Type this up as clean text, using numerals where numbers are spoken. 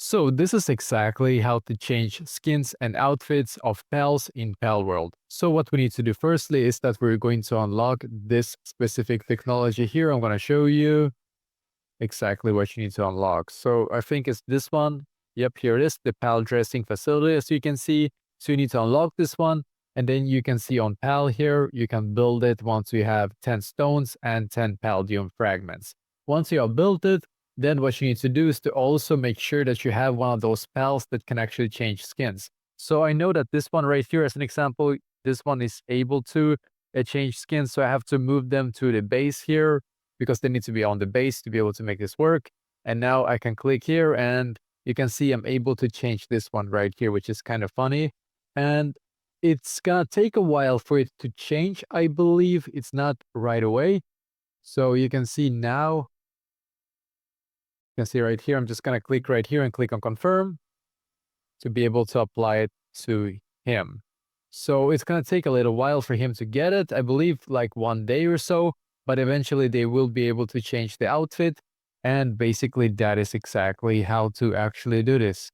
So this is exactly how to change skins and outfits of pals in Palworld. So what we need to do firstly is that we're going to unlock this specific technology here. I'm going to show you exactly what you need to unlock. So I think it's this one. Yep, here it is, the pal dressing facility, as you can see. So you need to unlock this one. And then you can see on pal here, you can build it once you have 10 stones and 10 palladium fragments. Once you have built it, then what you need to do is to also make sure that you have one of those pals that can actually change skins. So I know that this one right here, as an example, this one is able to change skins. So I have to move them to the base here because they need to be on the base to be able to make this work. And now I can click here and you can see I'm able to change this one right here, which is kind of funny. And it's gonna take a while for it to change. I believe it's not right away. So you can see now, you can see right here, I'm just gonna click right here and click on confirm to be able to apply it to him. So it's gonna take a little while for him to get it. I believe like 1 day or so, but eventually they will be able to change the outfit. And basically that is exactly how to actually do this.